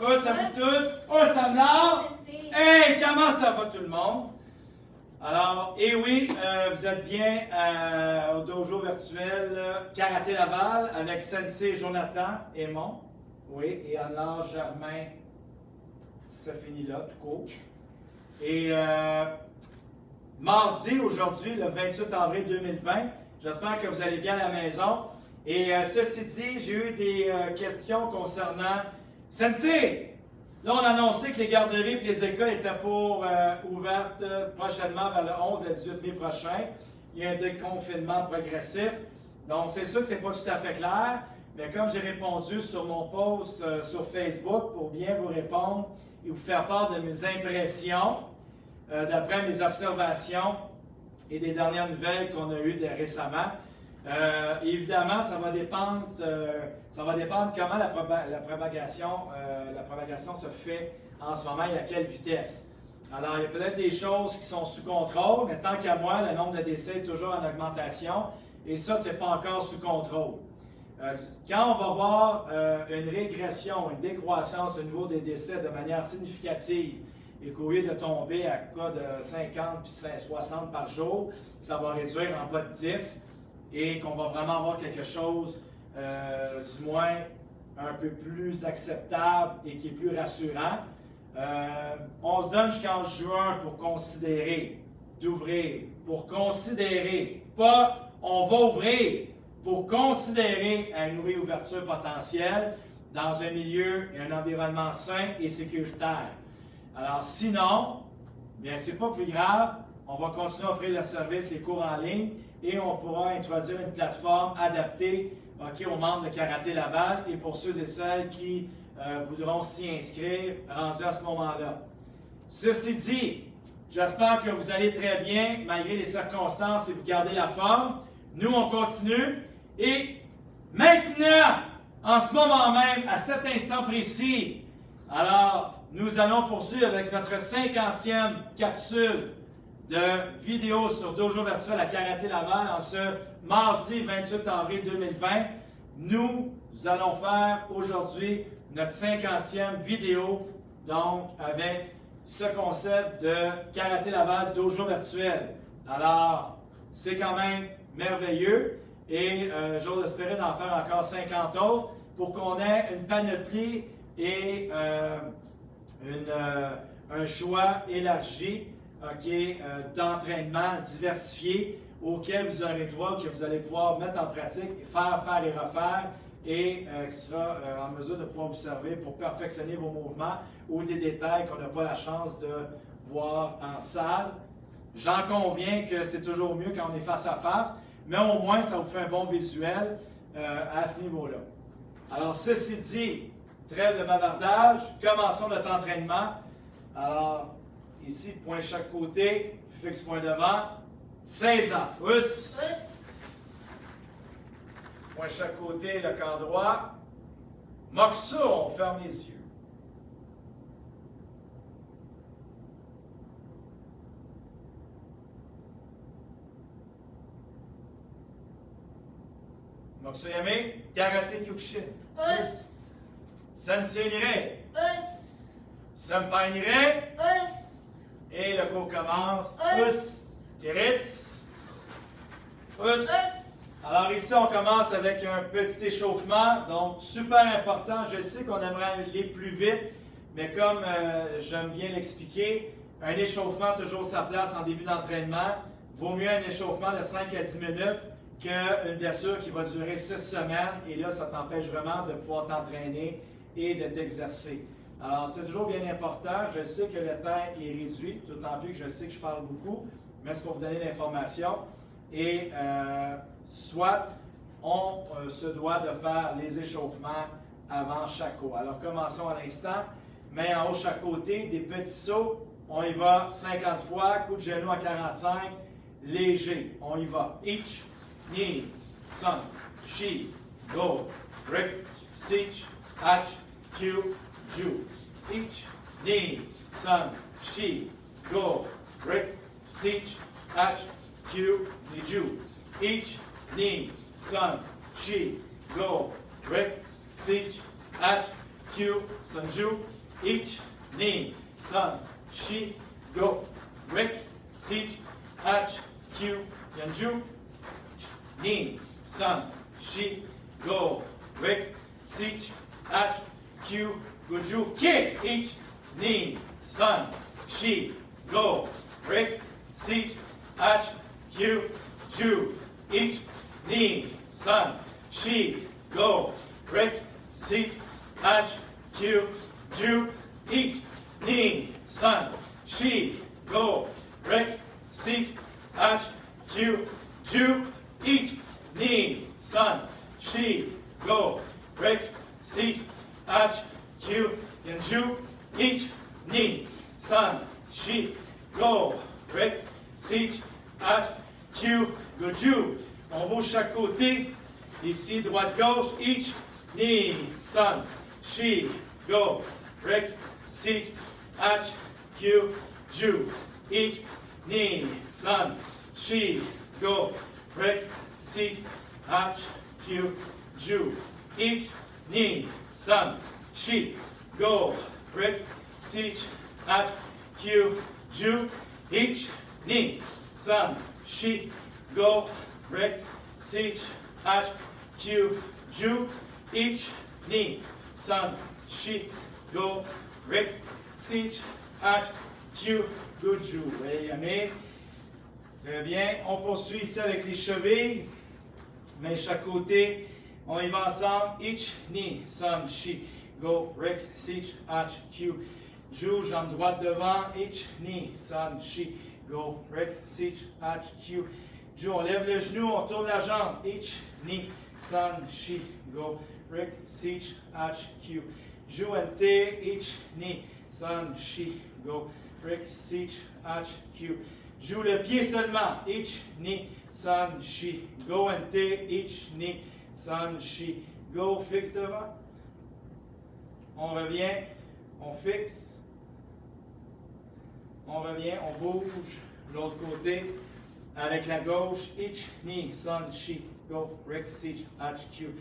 Us à vous tous. Us à l'art. Hey, comment ça va tout le monde? Alors, oui, vous êtes bien au dojo virtuel Karaté Laval avec Sensei Jonathan Aymon. Oui, et Anne-Laure Germain, ça finit là, tout court. Et mardi, aujourd'hui, le 28 avril 2020, j'espère que vous allez bien à la maison. Et ceci dit, j'ai eu des questions concernant Sensei. Là, on a annoncé que les garderies et les écoles étaient pour ouvertes prochainement vers le 11 et le 18 mai prochain. Il y a un déconfinement progressif. Donc, c'est sûr que ce n'est pas tout à fait clair, mais comme j'ai répondu sur mon post sur Facebook pour bien vous répondre et vous faire part de mes impressions, d'après mes observations et des dernières nouvelles qu'on a eues récemment, évidemment, ça va dépendre comment la propagation se fait en ce moment et à quelle vitesse. Alors, il y a peut-être des choses qui sont sous contrôle, mais tant qu'à moi, le nombre de décès est toujours en augmentation et ça, ce n'est pas encore sous contrôle. Quand on va voir une régression, une décroissance au niveau des décès de manière significative et qu'au lieu de tomber à cas de 50 puis 60 par jour, ça va réduire en bas de 10 et qu'on va vraiment avoir quelque chose, du moins, un peu plus acceptable et qui est plus rassurant. On se donne jusqu'en juin pour considérer d'ouvrir, pour considérer, pas on va ouvrir, pour considérer une réouverture potentielle dans un milieu et un environnement sain et sécuritaire. Alors sinon, bien c'est pas plus grave, on va continuer à offrir le service, les cours en ligne, et on pourra introduire une plateforme adaptée aux membres de Karaté Laval et pour ceux et celles qui voudront s'y inscrire rendus à ce moment-là. Ceci dit, j'espère que vous allez très bien malgré les circonstances et vous gardez la forme. Nous, on continue et maintenant, en ce moment même, à cet instant précis, alors nous allons poursuivre avec notre 50e capsule de vidéos sur Dojo Virtuel à Karaté Laval en ce mardi 28 avril 2020. Nous allons faire aujourd'hui notre 50e vidéo, donc avec ce concept de Karaté Laval Dojo Virtuel. Alors, c'est quand même merveilleux et j'ose espérer d'en faire encore 50 autres pour qu'on ait une panoplie et un choix élargi d'entraînement diversifié auquel vous aurez droit, que vous allez pouvoir mettre en pratique, faire et refaire et qui sera en mesure de pouvoir vous servir pour perfectionner vos mouvements ou des détails qu'on n'a pas la chance de voir en salle. J'en conviens que c'est toujours mieux quand on est face à face, mais au moins ça vous fait un bon visuel à ce niveau-là. Alors ceci dit, trêve de bavardage, commençons notre entraînement. Alors, ici, point chaque côté, fixe point devant, 16 ans. Us. Point chaque côté, le camp droit. Moxu, on ferme les yeux. Moxu Yame, Karaté Kyokushin. Us. Sensei Nire. Us. Senpai Nire. Us. Et le cours commence. Us. Kiritz. Us. Us. Alors ici, on commence avec un petit échauffement. Donc, super important. Je sais qu'on aimerait aller plus vite, mais comme j'aime bien l'expliquer, un échauffement a toujours sa place en début d'entraînement. Vaut mieux un échauffement de 5 à 10 minutes qu'une blessure qui va durer 6 semaines. Et là, ça t'empêche vraiment de pouvoir t'entraîner et de t'exercer. Alors, c'est toujours bien important. Je sais que le temps est réduit, d'autant plus que je sais que je parle beaucoup, mais c'est pour vous donner l'information. Et soit on se doit de faire les échauffements avant chaque cours. Alors, commençons à l'instant. Main en haut chaque côté, des petits sauts. On y va 50 fois, coup de genou à 45, léger. On y va. Each, knee, sun, shi, go, grip, sich, hatch, Q, ju. Each, knee, sun, shi, go, grip, sich, hatch, Q, ju. Each, knee, sun, shi, go, grip, sich, hatch, Q, sun, ju. each, knee, sun, she, go, Rick, siege, hatch, Q, Yanju, knee, sun, she, go, Rick, siege, hatch, Q, Guju, kick, each, knee, sun, she, go, Rick, siege, hatch, Q, Ju, each, knee, sun, she, go, Rick, siege, hatch, Q, Ju, each, knee, sun, she, go, Rick, siege, hatch, Q, Ju, each, knee, sun, she, go, Rick, siege, hatch, Q, and Ju, each, knee, sun, she, go, Rick, siege, hatch, Q, go, Ju. On bouge chaque côté. Ici, droite-gauche, each, knee, sun, she, go, Rick, siege, hatch, Q, Ju, each, knee, sun, she, go, Rick, siege, hatch, Q, Ju, each, knee, sun, she, go, Rick, siege, hatch, Q, Ju, each, knee, sun, she, go, Rick, siege, hatch, Q, Ju, each, knee, sun, she, go, Rick, siege, hatch, Q, good, Ju. Allez, Yamé. Très bien. On poursuit ici avec les chevilles. Main chaque côté. On y va ensemble. Each, knee, sun, she, go, Rick, siege, hatch, Q, Ju. Jambe droite devant. Each, knee, sun, she, go, Rick, siege, hatch, Q, Ju. On lève le genou, on tourne la jambe. Each, knee, sun, she, go, Rick, siege, hatch, Q, Ju. And T, each, knee, sun, she, go, Rick, siege, hatch, Q, Ju. Le pied seulement. Each, knee, sun, she, go. And T, each, knee, sun, she, go. Fixe devant. On revient. On fixe. On revient. On bouge. L'autre côté. Avec la gauche. Each, knee, sun, she, go. Rick, siege, hatch, Q,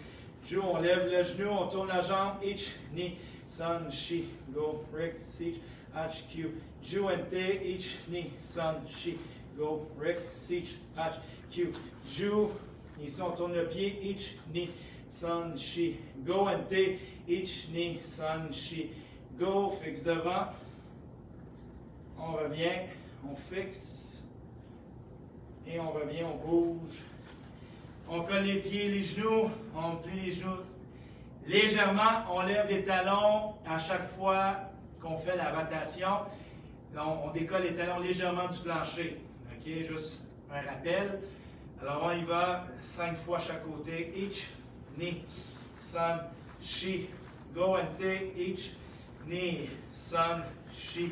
Ju. On lève le genou. On tourne la jambe. Each, knee, sun, she, go. Rick, siege, hatch, Q, Ju. And T, each, knee, sun, she, go. Rick, siege, hatch, Q, Ju. Ici, on tourne le pied. Each, knee, sun, she, go. And T, each, knee, sun, she, go. Fixe devant. On revient. On fixe. Et on revient. On bouge. On colle les pieds, les genoux. On plie les genoux légèrement. On lève les talons à chaque fois qu'on fait la rotation. Donc, on décolle les talons légèrement du plancher. OK? Juste un rappel. Alors, on y va 5 fois chaque côté. Each, knee, sun, she, go. And T, each, knee, sun, she,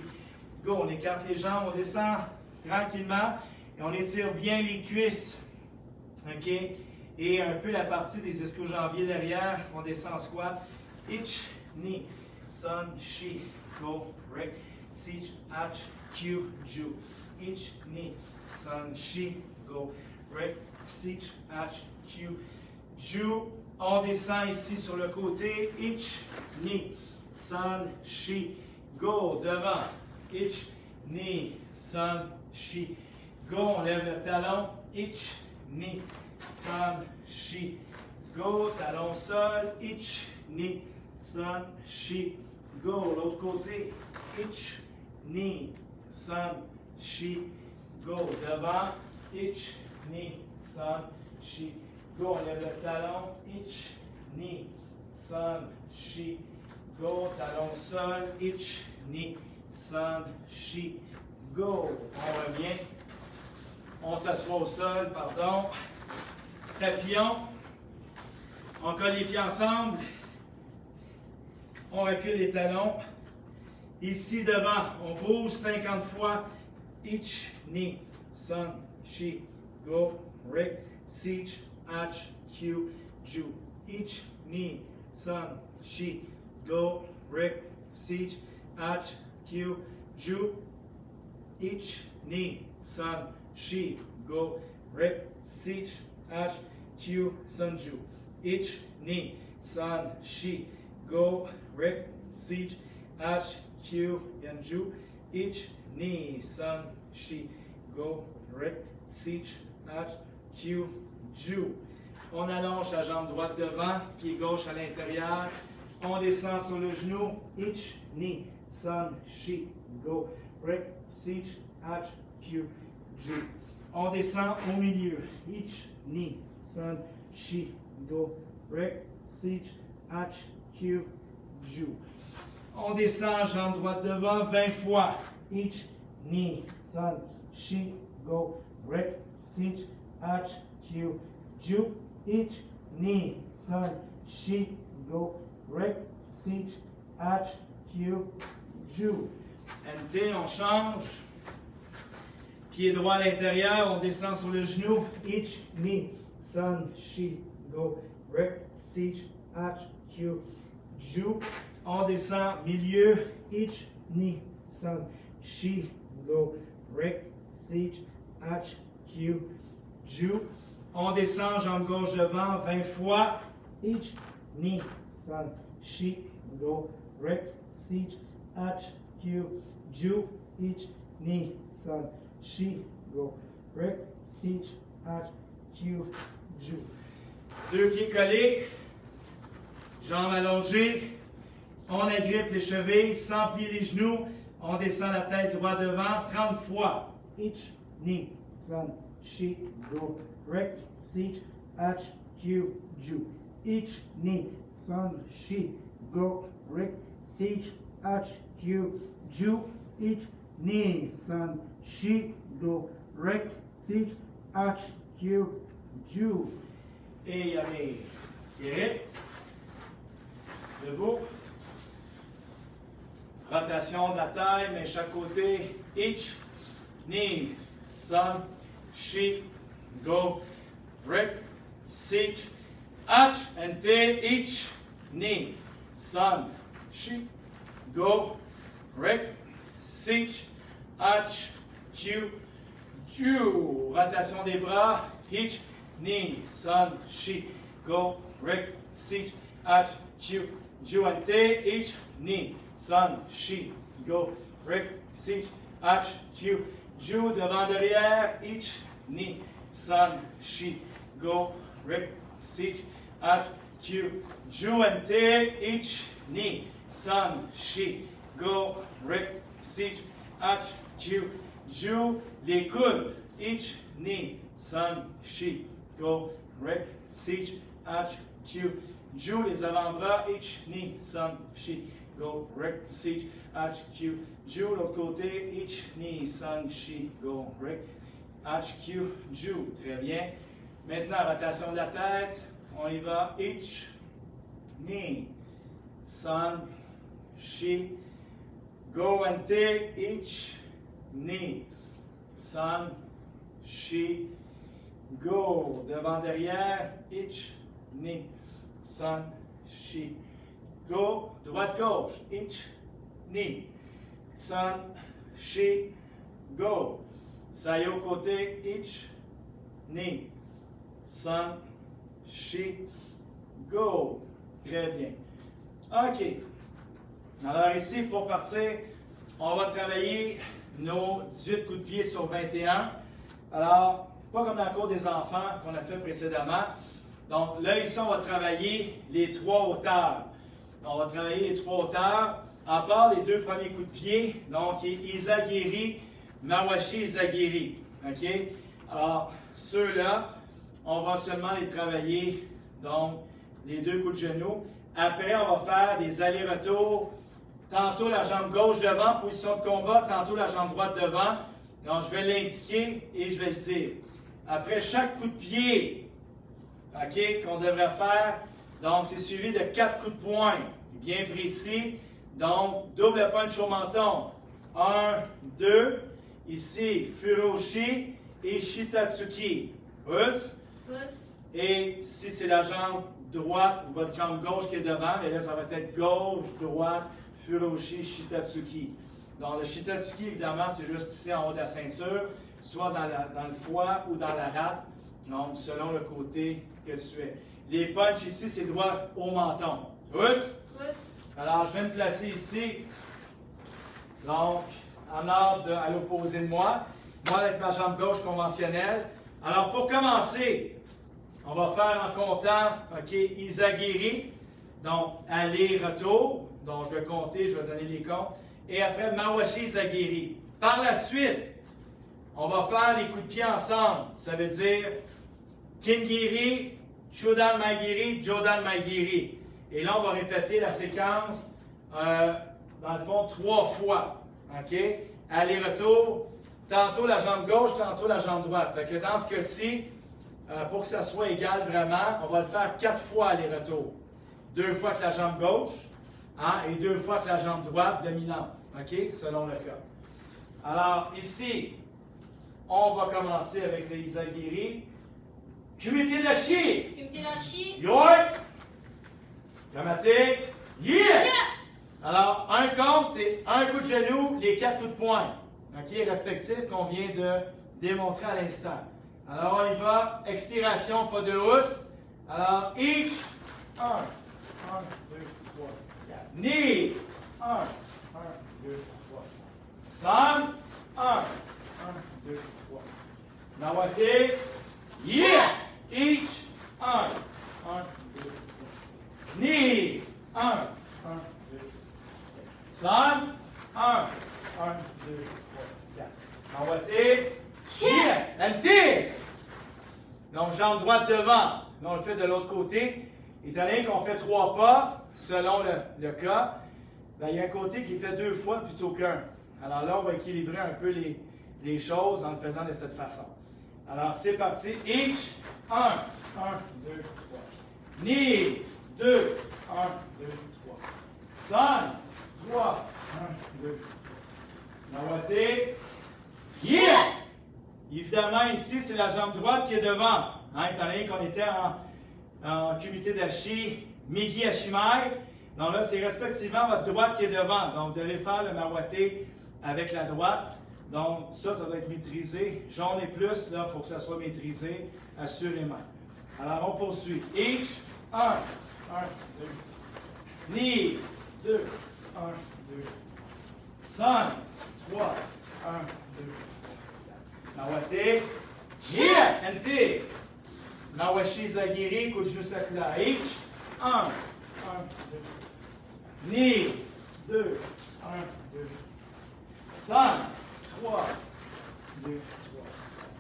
go. On écarte les jambes, on descend tranquillement et on étire bien les cuisses. OK? Et un peu la partie des ischio-jambiers derrière. On descend en squat. Each, knee, sun, she, go, Rick, siege, hatch, Q, Ju. Each, knee, sun, she, go, Rick, siege, hatch, Q, Ju. On descend ici sur le côté. Each, knee, sun, she, go. Devant. Each, knee, sun, she, go. On lève le talon. Each, knee, sun, she, go. Talon sol. Each, knee, sun, she, go. L'autre côté. Each, knee, sun, she, go. Devant. Each, knee, sun, she, go. On lève le talon. Each, knee, sun, she, go. Talon sol. Each, knee, sun, she, go. On revient. On s'assoit au sol, pardon. Papillon. On colle les pieds ensemble. On recule les talons. Ici devant, on bouge 50 fois. Each, knee, sun, she, go, Rick, siege, hatch, Q, Ju. Each, knee, sun, she, go, Rick, siege, hatch, Q, Ju. Each, knee, sun, she, go, Rick, siege, hatch, Q, sun, Ju. Each, knee, sun, she, go, Rick, siege, H, Q, Ju. Ich, Ni, Sun, Shi, Go, Rick, Sich, H, Q, Ju. On allonge la jambe droite devant, pied gauche à l'intérieur. On descend sur le genou. Ich, Ni, Sun, Shi, Go, Rick, Sich, H, Q, Ju. On descend au milieu. Ich, Ni, Sun, Shi, Go, Rick, Sich, H, Q, Ju. On descend, jambe droite devant, 20 fois. Ich, Ni, Sun, Shi, Go, Rick, Sich, H, Q, Ju. Ich, Ni, Sun, Shi, Go, Rick, Sich, H, Q, Ju. NT, on change. Pied droit à l'intérieur, on descend sur le genou. Ich, Ni, Sun, Shi, Go, Rick, Sich, H, Q, Ju. On descend, milieu. Ich, Ni, Sun, Shi, Go, Rick, Sich, H, Q, Ju. On descend, jambe gauche devant, 20 fois. Ich, Ni, Sun, Shi, Go, Rick, Sich, H, Q, Ju. Ich, Ni, Sun, Shi, Go, Rick, Sich, H, Q, Ju. Deux pieds collés, jambes allongées. On agrippe les chevilles, sans plier les genoux. On descend la tête droit devant, 30 fois. Ich, Ni, Sun, Shi, Go, Rick, Sich, H, Q, Ju. Ich, Ni, Sun, Shi, Go, Rick, Sich, H, Q, Ju. Ich, Ni, Sun, Shi, Go, Rick, Sich, H, Q, Ju. Et allez, Guérit. Debout. Rotation de la taille, mais chaque côté. Ich, Ni, Sun, Shi, Go, Rick, Sich, H, NT, Ich, Ni, Sun, Shi, Go, Rick, Sich, H, Q, Ju. Rotation des bras. Ich, Ni, Sun, Shi, Go, Rick, Sich, H, Q, Ju. NT, Ich, Ni, Sun, Shi, Go, Rick, Sich, H, Q, Ju. Devant, derrière. Ich, Ni, Sun, Shi, Go, Rick, Sich, H, Q, Ju. NT, Ich, Ni, Sun, Shi, Go, Rick, Sich, H, Q, Ju. Les coudes. Ich, Ni, Sun, Shi, Go, Rick, Sich, H, Q, Ju. Les avant-bras. Ich, Ni, Sun, Shi, Go, Rick, Sich, H, Q, Ju. L'autre côté. Ich, Ni, Sun, Shi, Go, Rick, H, Q, Ju. Très bien. Maintenant, rotation de la tête. On y va. Ich, Ni, Sun, Shi, Go, NT. Ich, Ni, Sun, Shi, Go. Devant, derrière. Ich, Ni, Sun, Shi, Go. Droite, gauche. Ich, Ni, Sun, Shi, Go. Ça y est au côté. Ich, Ni, Sun, Shi, Go. Très bien. OK. Alors ici, pour partir, on va travailler nos 18 coups de pied sur 21. Alors, pas comme dans le cours des enfants qu'on a fait précédemment. Donc là, ici, on va travailler les 3 hauteurs. On va travailler les 3 hauteurs, à part les 2 premiers coups de pied, donc Izagiri, Mawashi, Izagiri. OK? Alors, ceux-là, on va seulement les travailler, donc les 2 coups de genou. Après, on va faire des allers-retours. Tantôt la jambe gauche devant, position de combat, tantôt la jambe droite devant. Donc, je vais l'indiquer et je vais le dire. Après chaque coup de pied, OK, qu'on devrait faire, donc c'est suivi de 4 coups de poing, bien précis. Donc, double punch au menton. 1, 2, ici, Furoshi et Shitatsuki. Pouce. Pouce. Et si c'est la jambe droite ou votre jambe gauche qui est devant, bien là, ça va être gauche, droite, Furoshi, Shitatsuki. Donc, le Shitatsuki, évidemment, c'est juste ici en haut de la ceinture, soit dans le foie ou dans la rate, donc selon le côté que tu es. Les punches ici, c'est droit au menton. Pouce. Pouce. Alors, je vais me placer ici. Donc, en ordre à l'opposé de moi. Moi, avec ma jambe gauche conventionnelle. Alors, pour commencer, on va faire en comptant, OK, Izagiri. Donc, aller-retour. Donc, je vais compter, je vais donner les comptes. Et après, Mawashi Izagiri. Par la suite, on va faire les coups de pied ensemble. Ça veut dire Kingiri, Chodan Maigiri, Jodan Maigiri. Et là, on va répéter la séquence, dans le fond, 3 fois. OK? Aller-retour. Tantôt la jambe gauche, tantôt la jambe droite. Fait que dans ce cas-ci, pour que ça soit égal vraiment, on va le faire 4 fois aller-retour. 2 fois avec la jambe gauche, hein, et 2 fois avec la jambe droite dominante. OK? Selon le cas. Alors, ici, on va commencer avec les Izagiri. Kumite dashi. Kumite dashi. York. Kamate. Yeah! Alors, un compte, c'est un coup de genou, les 4 coups de poing. OK? Respectifs qu'on vient de démontrer à l'instant. Alors, on y va. Expiration, pas de housse. Alors, each. 1, 2, 3, 4. Knee. 1, 1, 2, 3. San. 1, 2, 3. Nawate. Yeah! Each. 1, 1, 2, 3. Knee. 1, 1, 2, 3. San. 1, 1, 2, 3, 4. Nawate. Yeah! Empty. Donc, jambe droite devant. Là, on le fait de l'autre côté. Étant donné qu'on fait 3 pas, selon le cas, ben, il y a un côté qui fait 2 fois plutôt qu'un. Alors là, on va équilibrer un peu les choses en le faisant de cette façon. Alors, c'est parti. Each. 1, 1, 2, 3. Knee. 2, 1, 2, 3. San. 3, 1, 2, 3. Nawate. Yeah! Évidemment, ici, c'est la jambe droite qui est devant. Hein, étant donné qu'on était en Kumite dashi, Migi Hashimai. Donc là, c'est respectivement votre droite qui est devant. Donc, vous devez faire le Mawate avec la droite. Donc, ça doit être maîtrisé. Jaune et plus, là, il faut que ça soit maîtrisé, assurément. Alors, on poursuit. Each, 1, 1, 2. Knee, 2, 1, 2. San, 3, 1, 2. Nawate. Yeah! Ente. Mawashi Zagiri, coup de genou circulaire. Each. 1, 1, 2. Knee. 2, 1, 2. San. 3, 2,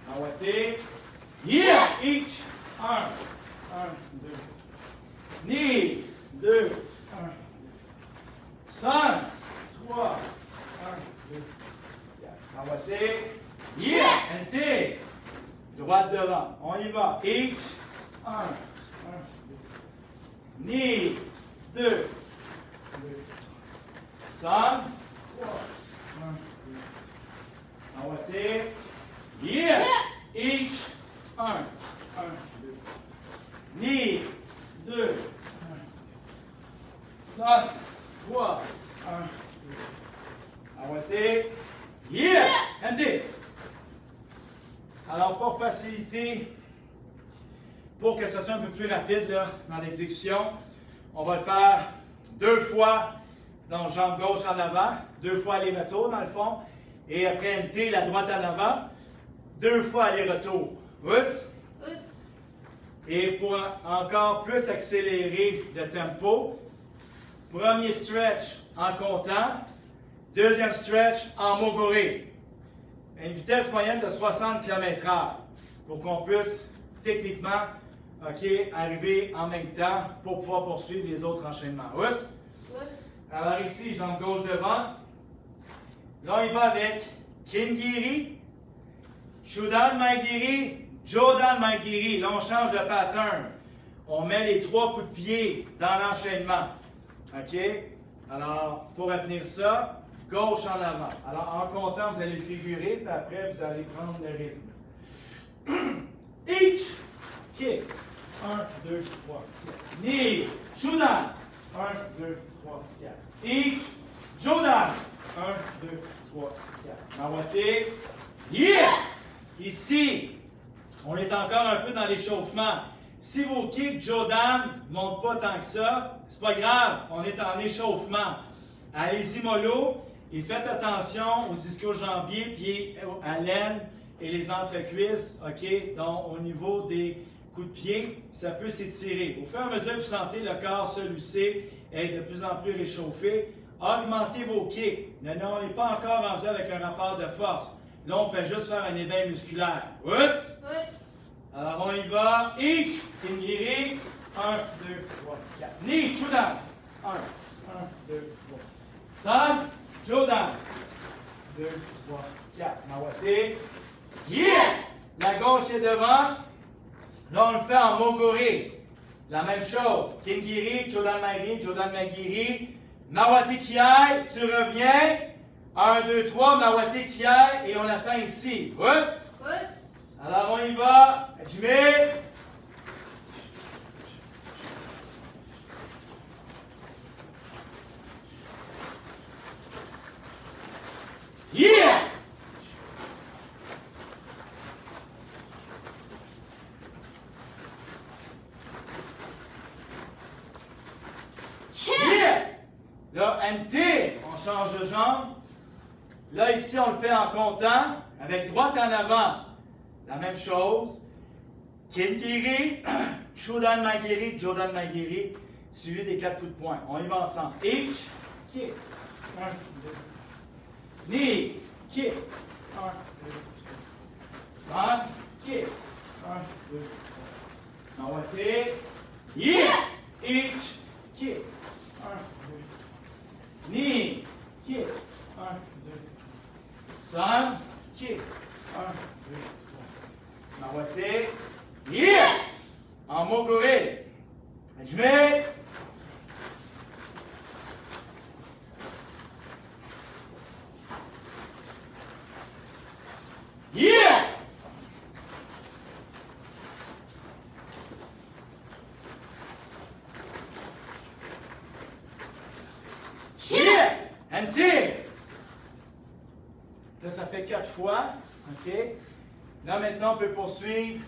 3. Nawate. Yeah! Each. 1, 1, 2. Knee. 2, 1, 2. San. 3, 1, 2. Nawate. Yeah! Ente. Droite devant. On y va. Each. 1, 1, 2. Knee. 2, 2. San. 3, 1, 2. Nawate. Yeah! Each. 1, 1, 2. Knee. 2, 1, 2. San. 3, 1, 2. Nawate. Yeah! Ente. Alors, pour faciliter, pour que ça soit un peu plus rapide là, dans l'exécution, on va le faire 2 fois, donc jambe gauche en avant, 2 fois aller-retour dans le fond, et après NT, la droite en avant, 2 fois aller-retour. Ous. Ous. Et pour encore plus accélérer le tempo, premier stretch en comptant, deuxième stretch en mogoré. Une vitesse moyenne de 60 km/h pour qu'on puisse techniquement arriver en même temps pour pouvoir poursuivre les autres enchaînements. Ous. Ous. Alors ici, jambe gauche devant. Là, on y va avec Kingiri, Chodan Maigiri, Jodan Maigiri. Là, on change de pattern. On met les 3 coups de pied dans l'enchaînement. OK? Alors, il faut retenir ça. Gauche en avant. Alors, en comptant, vous allez le figurer, puis après, vous allez prendre le rythme. Each. Kick. 1, 2, 3, 4. Knee. Chodan. 1, 2, 3, 4. Each. Jodan. 1, 2, 3, 4. Nawate. Yeah! Ici, on est encore un peu dans l'échauffement. Si vos kicks Jodan ne montent pas tant que ça, c'est pas grave, on est en échauffement. Allez-y mollo et faites attention aux ischio-jambiers, pieds à l'aine et les entrecuisses, ok? Donc au niveau des coups de pied, ça peut s'étirer. Au fur et à mesure que vous sentez le corps se lusser et être de plus en plus réchauffé, augmentez vos kicks. Mais non, on n'est pas encore rendu avec un rapport de force. Là, on fait juste faire un éveil musculaire. Ouss! Pousse. Alors, on y va. Each, Kingiri. 1, 2, 3, 4. Ni, Jodan. 1, 2, 3. San, Jodan. 2, 3, 4. Nawate. Yeah! La gauche est devant. Là, on le fait en Mogori. La même chose. Kingiri, Jodan Mari, Jodan Magiri. Nawate Kiai, tu reviens. 1, 2, 3, Nawate Kiai, et on atteint ici. Ouss! Pousse. Alors, on y va. Jimmy. Yeah! Yeah! Là, NT, on change de jambe. Là, ici, on le fait en comptant, avec droite en avant. La même chose. Kingiri, Jodan Magiri, Jodan Magiri, suivi des 4 coups de poing. On y va ensemble. Each, kick. 1, 2, knee, kick. 1, 2, San, kick. 1, 2, 3. Nawate. Yeah! Each, kick. 1, 2. Knee, kick. 1, 2. San, kick. 1, 2, 3. Nawate. Yeah! En Moguri. Je mets. Yeah! Yeah! NT. Là, ça fait 4 fois. OK? Là, maintenant, on peut poursuivre.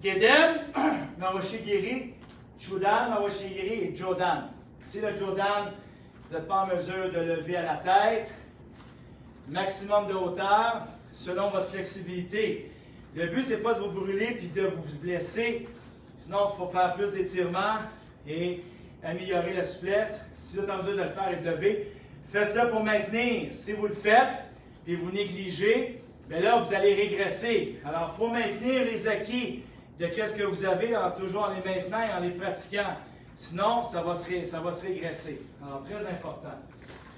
Gedem, Mawashigiri, Jodan, Mawashigiri et Jodan. Si le Jodan, vous n'êtes pas en mesure de lever à la tête, maximum de hauteur, selon votre flexibilité. Le but, ce n'est pas de vous brûler puis de vous blesser. Sinon, il faut faire plus d'étirements et améliorer la souplesse. Si vous êtes en mesure de le faire et de lever, faites-le pour maintenir. Si vous le faites et vous négligez, bien là, vous allez régresser. Alors, il faut maintenir les acquis de ce que vous avez, toujours en les maintenant et en les pratiquant. Sinon, ça va se régresser. Alors, très important.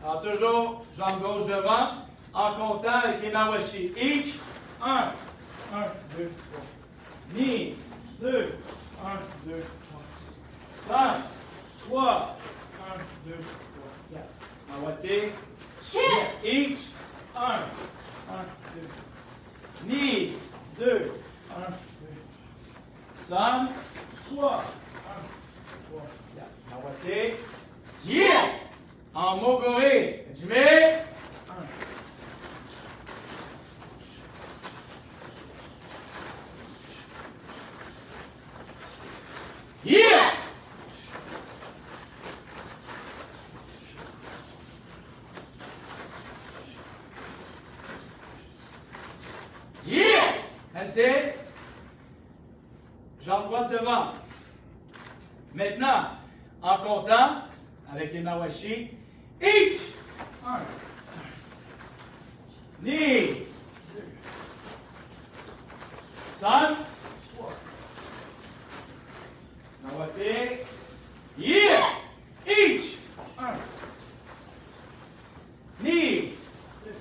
Alors, toujours, jambe gauche devant, en comptant avec les mawashi. Each, 1, 2, 3. Knee, 2, 1, 2, 3. 5, 3, 1, 2, 3, 4. Nawate. Each, 1, 1, 2. Knee, 2, 1, 2. San, 3, 1, 3, 4. Nawate. Yeah! En Mogori. Je mets. 1. Yeah! Yeah! NT. Jambe droite devant. Maintenant, en comptant, avec les mawashi, each, 1, knee, 2, san, 3, nawate, yeah, each, 1, knee, 2,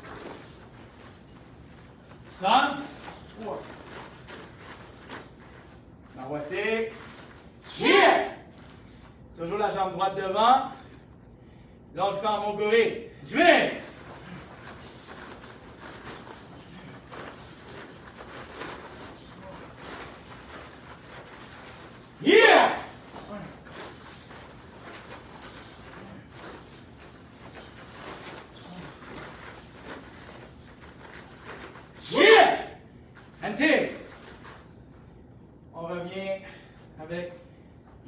san, 3, nawate, yeah. Toujours la jambe droite devant. Là, on le fait en Moguri. Je vais. Yeah! Yeah! NT. On revient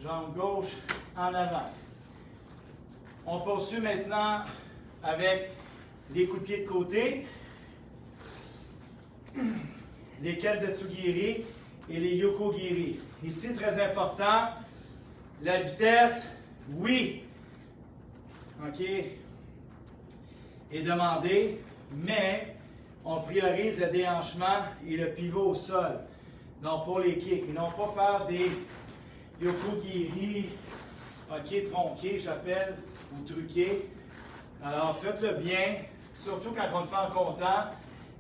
jambe gauche en avant. On poursuit maintenant avec les coups de pied de côté, les Kenzetsu Giri et les Yoko Giri. Ici, très important, la vitesse, oui, OK, est demandée, mais on priorise le déhanchement et le pivot au sol. Donc, pour les kicks, et non pas faire des Yoko Giri, OK, tronqués, j'appelle, ou truqués. Alors, faites-le bien, surtout quand on le fait en comptant,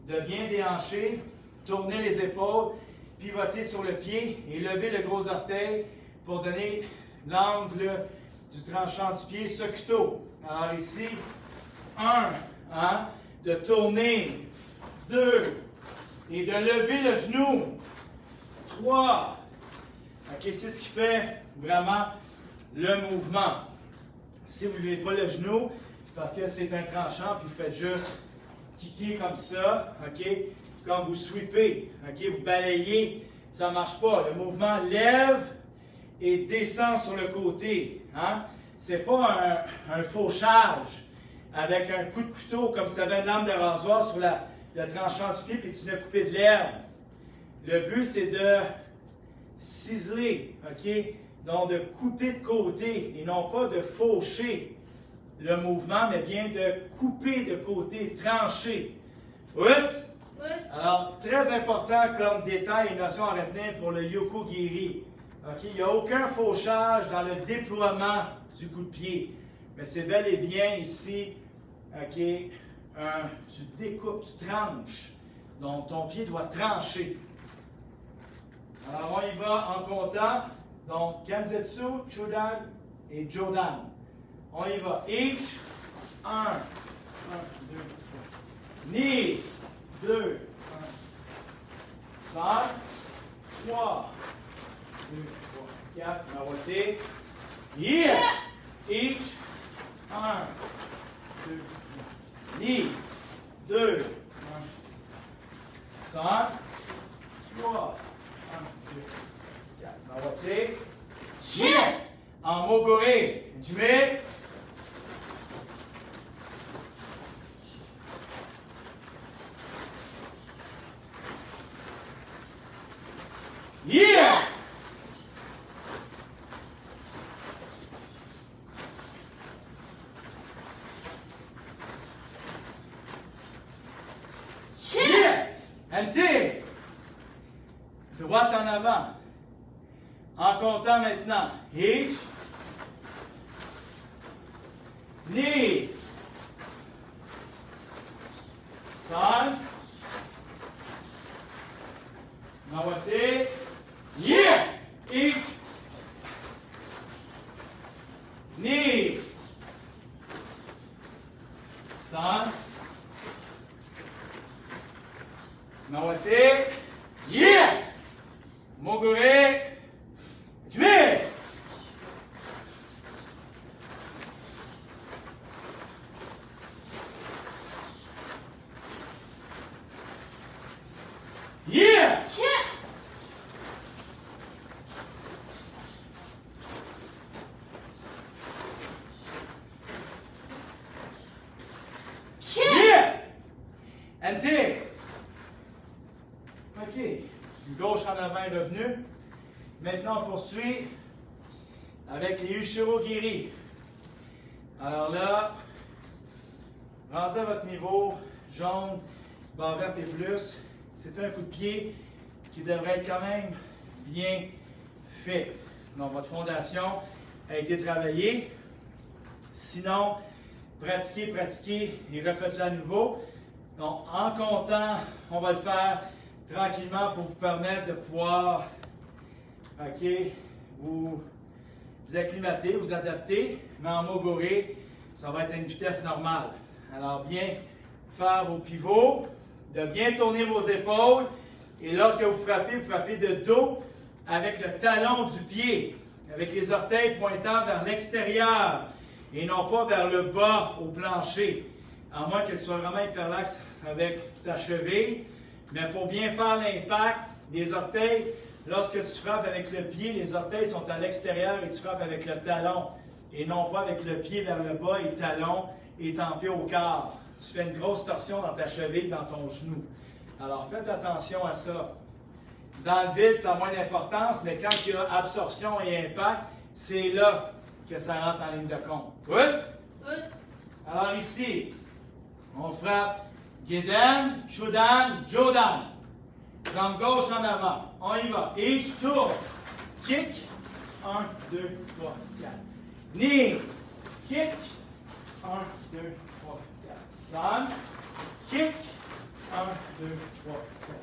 de bien déhancher, tourner les épaules, pivoter sur le pied et lever le gros orteil pour donner l'angle du tranchant du pied Sokuto. Alors ici, 1, hein, de tourner, 2, et de lever le genou, 3. OK, c'est ce qui fait vraiment le mouvement. Si vous ne levez pas le genou, parce que c'est un tranchant, puis vous faites juste kicker comme ça, OK, comme vous sweepez, OK, vous balayez, ça ne marche pas. Le mouvement lève et descend sur le côté. Hein? Ce n'est pas un fauchage avec un coup de couteau comme si tu avais une lame de rasoir sur le tranchant du pied et tu venais couper de l'herbe. Le but, c'est de ciseler, OK? Donc de couper de côté et non pas de faucher le mouvement, mais bien de couper de côté, trancher. Ouss! Alors, très important comme détail et notion à retenir pour le Yoko Giri. Okay? Il n'y a aucun fauchage dans le déploiement du coup de pied. Mais c'est bel et bien ici, okay, tu découpes, tu tranches. Donc, ton pied doit trancher. Alors, on y va en comptant. Donc, Kenzetsu, Chudan et Jodan. On y va. Each, 1, 1, 2, 3. Ni, 2, 1, 5, 3, 2, 3, 4, Nawate. Yeah! Each, 1, 2, 3. Ni, 2, 1, 5, 3, 1, 2, 4, Nawate. Yeah! En Mogore, Jime. Yeah! Yeah! MT. Droite en avant. En comptant maintenant. Each. Knee. 5. Nawate. Yeah! Each. Knee. 5. Nawate. Yeah! Mogure. Jime. Yeah! Yeah! NT. OK. Gauche en avant est revenu. Maintenant, on poursuit avec les Ushiro Giri. Alors là, rendez à votre niveau, jaune, barre verte et plus. C'est un coup de pied qui devrait être quand même bien fait. Donc, votre fondation a été travaillée. Sinon, pratiquez, pratiquez et refaites-le à nouveau. Donc, en comptant, on va le faire tranquillement pour vous permettre de pouvoir, OK, vous acclimater, vous adapter. Mais en Mogore, ça va être à une vitesse normale. Alors, bien faire vos pivots, de bien tourner vos épaules. Et lorsque vous frappez de dos avec le talon du pied, avec les orteils pointant vers l'extérieur et non pas vers le bas au plancher. À moins que tu sois vraiment hyperlaxe avec ta cheville. Mais pour bien faire l'impact, les orteils lorsque tu frappes avec le pied, les orteils sont à l'extérieur et tu frappes avec le talon. Et non pas avec le pied vers le bas et le talon étampé au corps. Tu fais une grosse torsion dans ta cheville, dans ton genou. Alors faites attention à ça. Dans le vide, ça a moins d'importance, mais quand il y a absorption et impact, c'est là que ça rentre en ligne de compte. Pousse? Pousse. Alors ici, on frappe Gedan, Chudan, Jodan. Jambe gauche en avant. On y va. Each tour. Kick. 1, 2, 3, 4. Knee. Kick. 1, 2, 3, 4. Sun. Kick. 1, 2, 3, 4.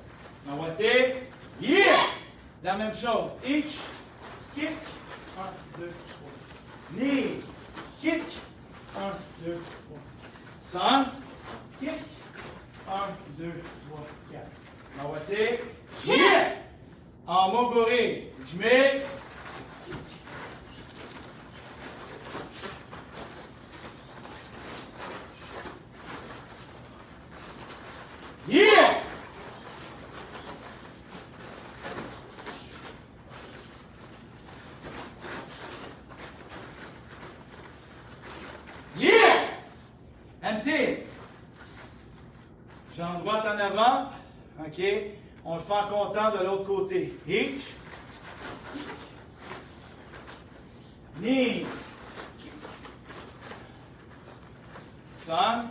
Nawate. Yeah! La même chose. Each. Kick. 1, 2, 3. Knee. Kick. 1, 2, 3. Sun. Kick. 1, 2, 3, 4. Nawate. Yeah! En moguri. Jme. Yeah! Yeah! MT. Jambe droite en avant. OK. On le fait en comptant de l'autre côté. Hitch. Knee. Sun.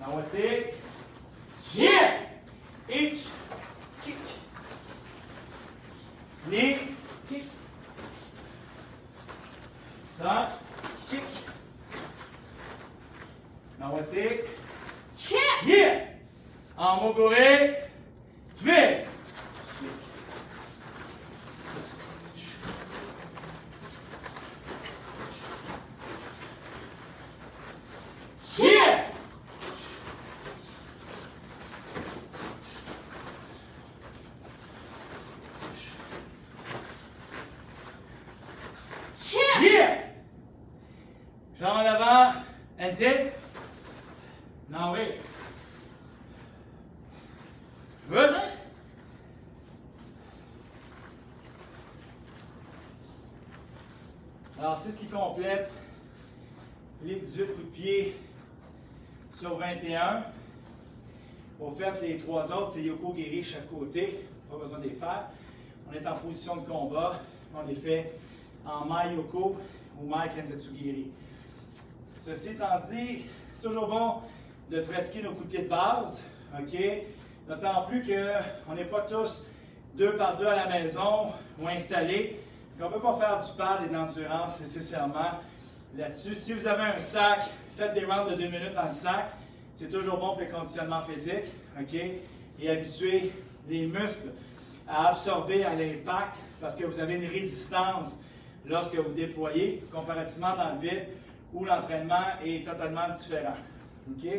Nawate. Yeah! Hitch. Kick. Knee. Kick. Sun. Kick. Nawate. Check. Yeah! En moguri. Jme. Yeah! Check. Yeah! Jambe en avant. NT. Non, oui. Pousse. Pousse. Alors, c'est ce qui complète les 18 coups de pied sur 21. Au fait, les 3 autres, c'est Yoko Giri chaque côté. Pas besoin de les faire. On est en position de combat. On les fait en Mai Yoko ou Mai Kenzetsu Giri. Ceci étant dit, c'est toujours bon de pratiquer nos coups de pied de base. OK? D'autant plus qu'on n'est pas tous 2 par 2 à la maison ou installés. On ne peut pas faire du pad et de l'endurance nécessairement là-dessus. Si vous avez un sac, faites des rounds de 2 minutes dans le sac. C'est toujours bon pour le conditionnement physique. OK? Et habituer les muscles à absorber à l'impact parce que vous avez une résistance lorsque vous déployez, comparativement dans le vide où l'entraînement est totalement différent. OK?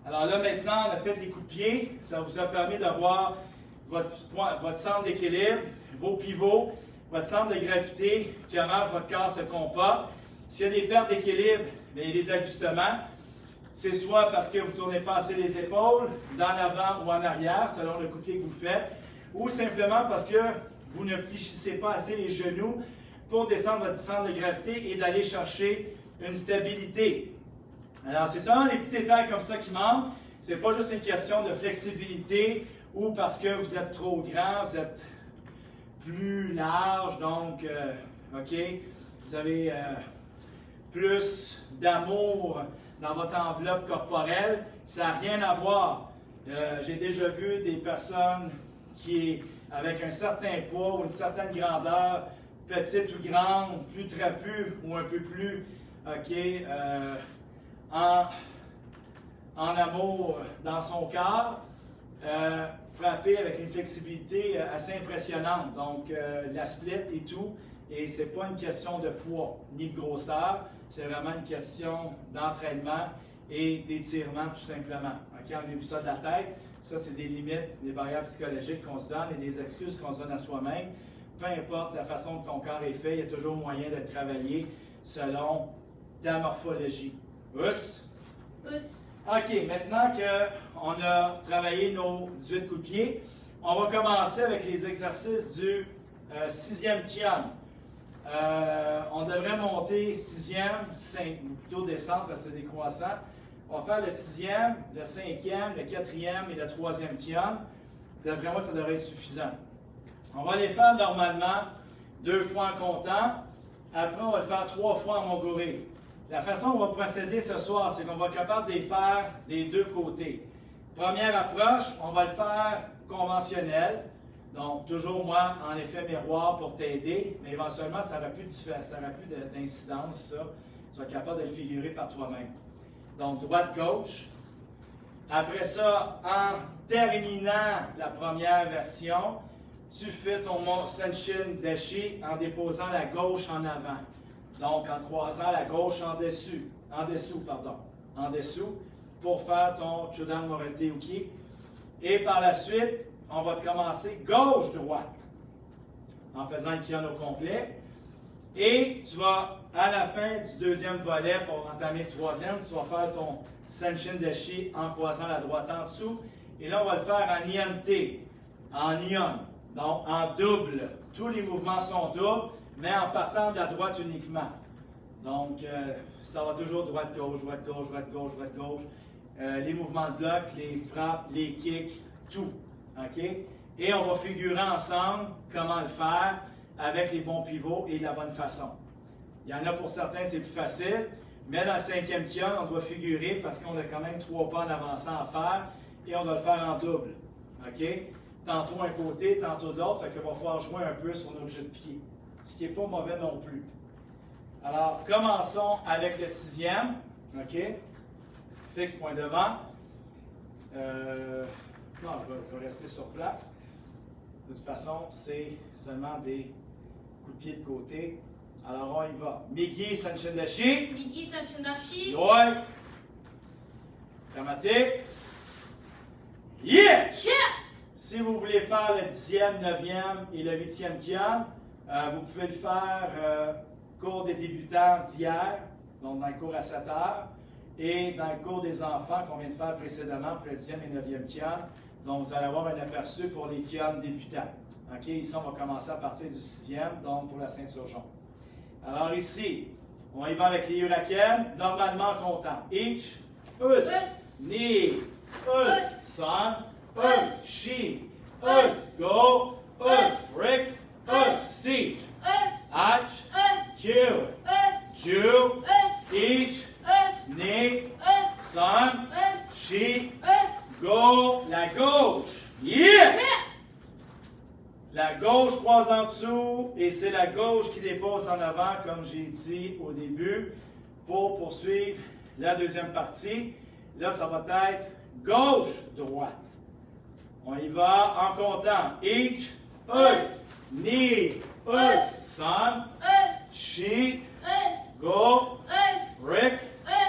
Alors là, maintenant, on a fait les coups de pied. Ça vous a permis d'avoir votre centre d'équilibre, vos pivots, votre centre de gravité, comment votre corps se comporte. S'il y a des pertes d'équilibre, il y a des ajustements. C'est soit parce que vous ne tournez pas assez les épaules, dans l'avant ou en arrière, selon le coup de pied que vous faites, ou simplement parce que vous ne fléchissez pas assez les genoux pour descendre votre centre de gravité et d'aller chercher une stabilité. Alors, c'est seulement des petits détails comme ça qui manquent. Ce n'est pas juste une question de flexibilité ou parce que vous êtes trop grand, vous êtes plus large, donc, OK, vous avez plus d'amour dans votre enveloppe corporelle. Ça n'a rien à voir. J'ai déjà vu des personnes qui, avec un certain poids ou une certaine grandeur, petite ou grande, plus trapue ou un peu plus, OK, en amour dans son corps, frappé avec une flexibilité assez impressionnante. Donc, la split et tout, et ce n'est pas une question de poids ni de grosseur, c'est vraiment une question d'entraînement et d'étirement tout simplement. Okay? Enlevez-vous ça de la tête. Ça, c'est des limites, des variables psychologiques qu'on se donne et des excuses qu'on se donne à soi-même. Peu importe la façon dont ton corps est fait, il y a toujours moyen de travailler selon ta morphologie. Pousse. Pousse. OK, maintenant qu'on a travaillé nos 18 coups de pied, on va commencer avec les exercices du 6e kion. On devrait monter 6e, 5, ou plutôt descendre parce que c'est décroissant. On va faire le 6e, le 5e, le 4e et le 3e kion. D'après moi, ça devrait être suffisant. On va les faire normalement 2 fois en comptant. Après, on va le faire 3 fois en moguri. La façon dont on va procéder ce soir, c'est qu'on va être capable de les faire des deux côtés. Première approche, on va le faire conventionnel. Donc, toujours moi en effet miroir pour t'aider, mais éventuellement, ça n'aura plus d'incidence, ça. Tu vas être capable de le figurer par toi-même. Donc, droite-gauche. Après ça, en terminant la première version, tu fais ton Senshin Dashi en déposant la gauche en avant. Donc, en croisant la gauche en dessous, pour faire ton Chodan Morete Uki. Et par la suite, on va commencer gauche-droite en faisant le kion au complet. Et tu vas, à la fin du deuxième volet, pour entamer le troisième, tu vas faire ton Senshin Dashi en croisant la droite en dessous. Et là, on va le faire en INT, en ion, donc en double. Tous les mouvements sont doubles, mais en partant de la droite uniquement. Donc, ça va toujours droite-gauche, droite-gauche, droite-gauche, droite-gauche. Les mouvements de bloc, les frappes, les kicks, tout. OK? Et on va figurer ensemble comment le faire avec les bons pivots et de la bonne façon. Il y en a pour certains, c'est plus facile, mais dans le 5e kion, on doit figurer parce qu'on a quand même 3 pas en avançant à faire et on doit le faire en double. OK? Tantôt un côté, tantôt de l'autre, fait qu'on va pouvoir jouer un peu sur notre jeu de pied, ce qui n'est pas mauvais non plus. Alors, commençons avec le 6e. OK? Fixe point devant. Non, je vais rester sur place. De toute façon, c'est seulement des coups de pied de côté. Alors, on y va. Migi Senshin Dashi. Migi Senshin Dashi. Yoi. Kamate. Yeah! Yeah! Si vous voulez faire le 10e, 9e et le 8e kion, vous pouvez le faire cours des débutants d'hier, donc dans le cours à 7 heures, et dans le cours des enfants qu'on vient de faire précédemment pour le 10e et 9e kion. Donc, vous allez avoir un aperçu pour les kions débutants. OK? Ici, on va commencer à partir du 6e, donc pour la ceinture jaune. Alors ici, on y va avec les hurricanes, normalement en comptant. Each, us, ni, us, son, us, she, us, go, us, rick, us, siege, ach, q, ju, each, ni, son, she, go, la gauche. Yeah! La gauche croise en dessous et c'est la gauche qui dépose en avant, comme j'ai dit au début, pour poursuivre la deuxième partie. Là, ça va être gauche-droite. On y va en comptant. Each, us, ni, us, son, she, go, rick,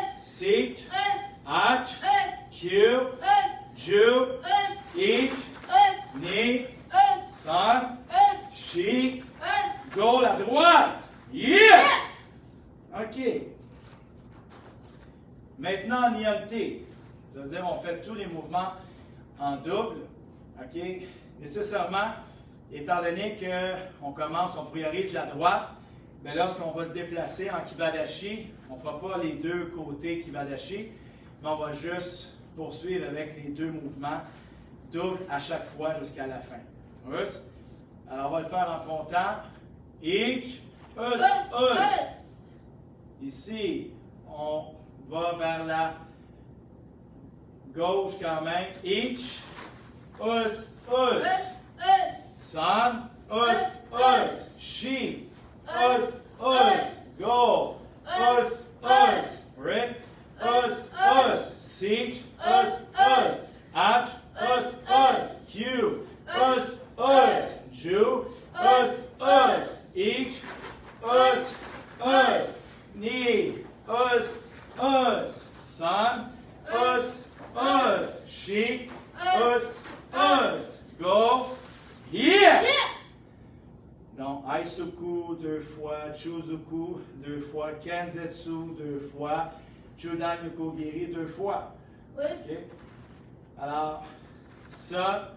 siege, ach, q, ju, each, ni, son, she, go, la droite. Yeah! OK. Maintenant, en INT, ça veut dire qu'on fait tous les mouvements en double. OK? Nécessairement, étant donné qu'on commence, on priorise la droite, mais lorsqu'on va se déplacer en Kibadashi, on ne fera pas les deux côtés Kibadashi, mais on va juste poursuivre avec les deux mouvements doubles à chaque fois jusqu'à la fin. Us. Alors, on va le faire en comptant. Each, us. Ici, on va vers la gauche quand même. Each, us. Son, us. She, us. Go, us. Rick, us. Siege, us. Ach, us. Q, us. Ju, us. Each, us. Ni, us. Son, us. She, us. Go, yeah! Donc, Aisoku 2 fois, Chuzuku 2 fois, Kenzetsu 2 fois, Chudan Yukogiri 2 fois. Okay? Alors, ça,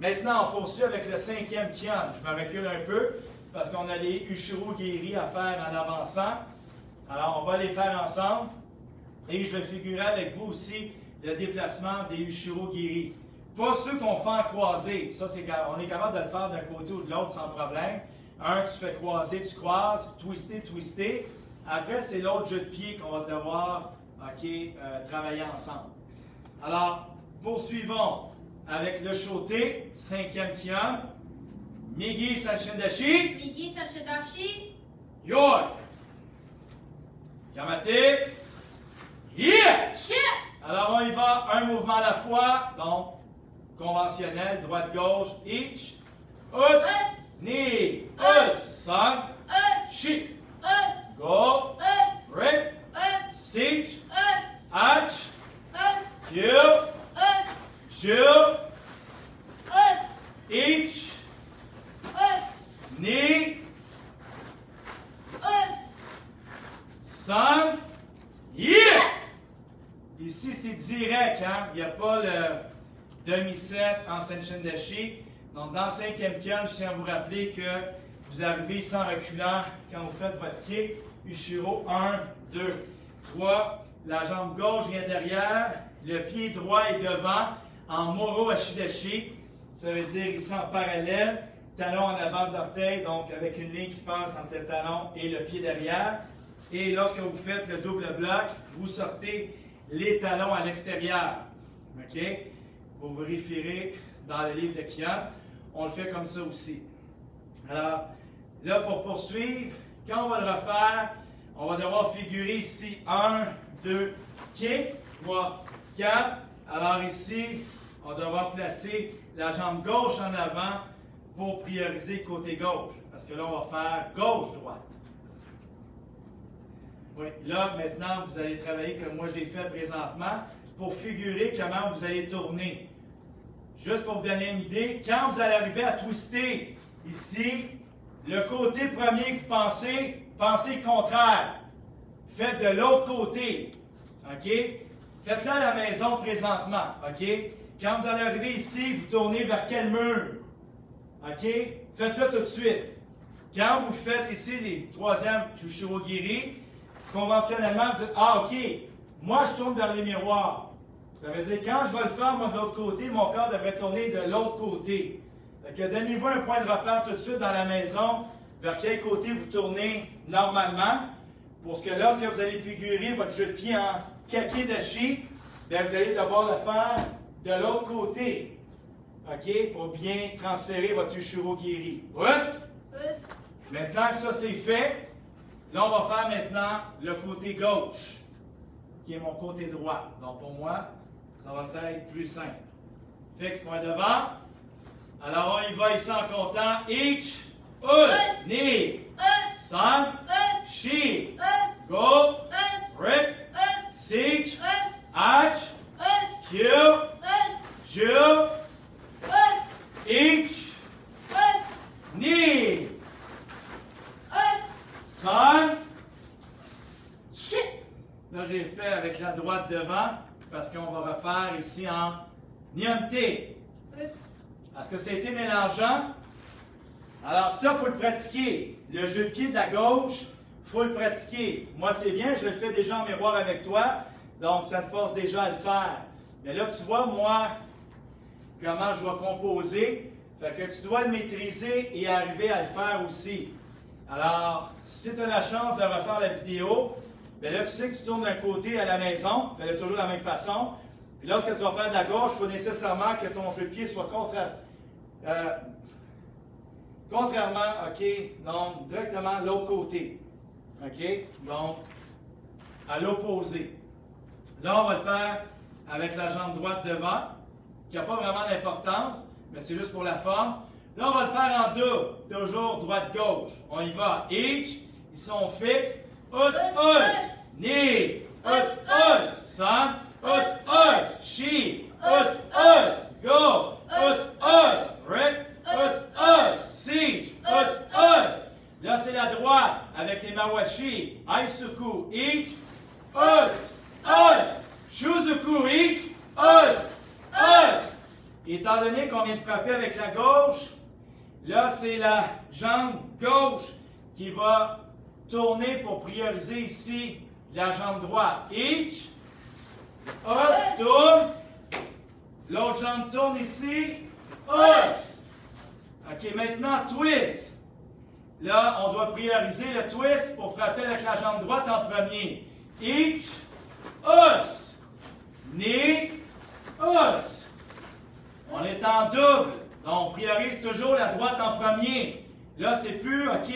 Maintenant, on poursuit avec le 5e kian. Je me recule un peu parce qu'on a les Ushiro Giri à faire en avançant. Alors, on va les faire ensemble. Et je vais figurer avec vous aussi le déplacement des Ushiro Giri. Pas ceux qu'on fait en croisé. Ça, on est capable de le faire d'un côté ou de l'autre sans problème. Un, tu fais croiser, tu croises, twister, twister. Après, c'est l'autre jeu de pied qu'on va devoir travailler ensemble. Alors, poursuivons avec le shoté, 5e kian. Migi Sanshindashi. Migi Sanshindashi. Yoi. Kamate. Yeah! Alors, on y va, un mouvement à la fois. Donc, conventionnel, droite-gauche, each. Us. Ni. Us. San. Shi. Go. Rip. Siege. Ach. Kill. Jill. Each. Ni. San. Yeah! Ici, c'est direct, hein? Il n'y a pas le demi-set en Senshindashi. Donc, dans le 5e kian, je tiens à vous rappeler que vous arrivez sans reculant quand vous faites votre kick. Ushiro, 1, 2, 3. La jambe gauche vient derrière. Le pied droit est devant en Moro Ashidashi. Ça veut dire ici en parallèle. Talon en avant de l'orteil, donc avec une ligne qui passe entre le talon et le pied derrière. Et lorsque vous faites le double bloc, vous sortez les talons à l'extérieur. OK? Vous vous référez dans le livre de Kian. On le fait comme ça aussi. Alors, là, pour poursuivre, quand on va le refaire, on va devoir figurer ici 1, 2, kick, 3, 4. Alors ici, on va devoir placer la jambe gauche en avant pour prioriser le côté gauche. Parce que là, on va faire gauche-droite. Oui, là, maintenant, vous allez travailler comme moi j'ai fait présentement pour figurer comment vous allez tourner. Juste pour vous donner une idée, quand vous allez arriver à twister ici, le côté premier que vous pensez, pensez le contraire. Faites de l'autre côté. OK? Faites-le à la maison présentement. OK? Quand vous allez arriver ici, vous tournez vers quel mur? OK? Faites-le tout de suite. Quand vous faites ici les 3e Ushiro Giri, conventionnellement, vous dites, ah, OK, moi, je tourne vers les miroirs. Ça veut dire, quand je vais le faire, moi, de l'autre côté, mon corps devrait tourner de l'autre côté. Fait que donnez-vous un point de repère tout de suite dans la maison, vers quel côté vous tournez normalement, pour que lorsque vous allez figurer votre jeu de pied en kakedashi, bien, vous allez devoir le faire de l'autre côté. OK? Pour bien transférer votre Ushiro Giri. Us? Maintenant que ça c'est fait, là, on va faire maintenant le côté gauche, qui est mon côté droit. Donc, pour moi, ça va être plus simple. Fixe, point devant. Alors, on y va ici en comptant. Each, us, ni, san, shi, go, rip, siege, ach, kill, jill, each, ni, san. Là, j'ai fait avec la droite devant parce qu'on va refaire ici en niente. Est-ce que ça a été mélangeant? Alors ça, il faut le pratiquer. Le jeu de pied de la gauche, il faut le pratiquer. Moi, c'est bien, je le fais déjà en miroir avec toi, donc ça te force déjà à le faire. Mais là, tu vois, moi, comment je dois composer. Fait que tu dois le maîtriser et arriver à le faire aussi. Alors, si tu as la chance de refaire la vidéo, bien là, tu sais que tu tournes d'un côté à la maison, fais-le toujours de la même façon. Puis lorsque tu vas faire de la gauche, il faut nécessairement que ton jeu de pied soit contrairement, OK, donc directement à l'autre côté. OK, donc à l'opposé. Là, on va le faire avec la jambe droite devant, qui n'a pas vraiment d'importance, mais c'est juste pour la forme. Là, on va le faire en deux, toujours droite-gauche. On y va. Each, ils sont fixes. Us, ni, san, shi, go, rip, siege, Là, c'est la droite avec les mawashi. Aisuku, each, Shuzuku, each, Et dans étant donné qu'on vient de frapper avec la gauche, là, c'est la jambe gauche qui va tourner pour prioriser ici la jambe droite. Each, os, tourne. L'autre jambe tourne ici, os. OK, maintenant, twist. Là, on doit prioriser le twist pour frapper avec la jambe droite en premier. Each, os. Knee, os. On est en double. Donc, on priorise toujours la droite en premier. Là, c'est plus, OK,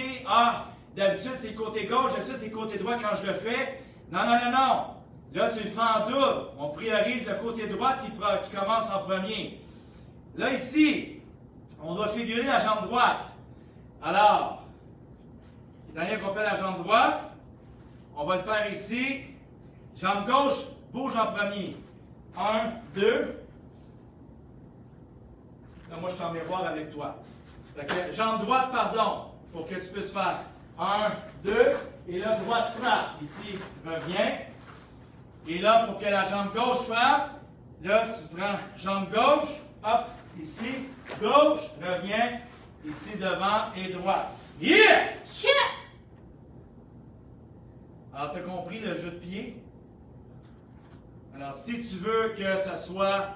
d'habitude, c'est côté gauche, d'habitude, c'est côté droit quand je le fais. Non, non, non, non. Là, tu le fais en double. On priorise le côté droit qui commence en premier. Là, ici, on doit figurer la jambe droite. Alors, étant donné qu'on fait la jambe droite, on va le faire ici. Jambe gauche bouge en premier. 1, 2. Là, moi, je suis en miroir avec toi. Fait que, jambe droite, pardon, pour que tu puisses faire 1, 2. Et là, droite frappe. Ici, reviens. Et là, pour que la jambe gauche frappe, là, tu prends jambe gauche, hop, ici, gauche, reviens, ici devant et droite. Yeah! Alors, tu as compris le jeu de pied? Alors, si tu veux que ce soit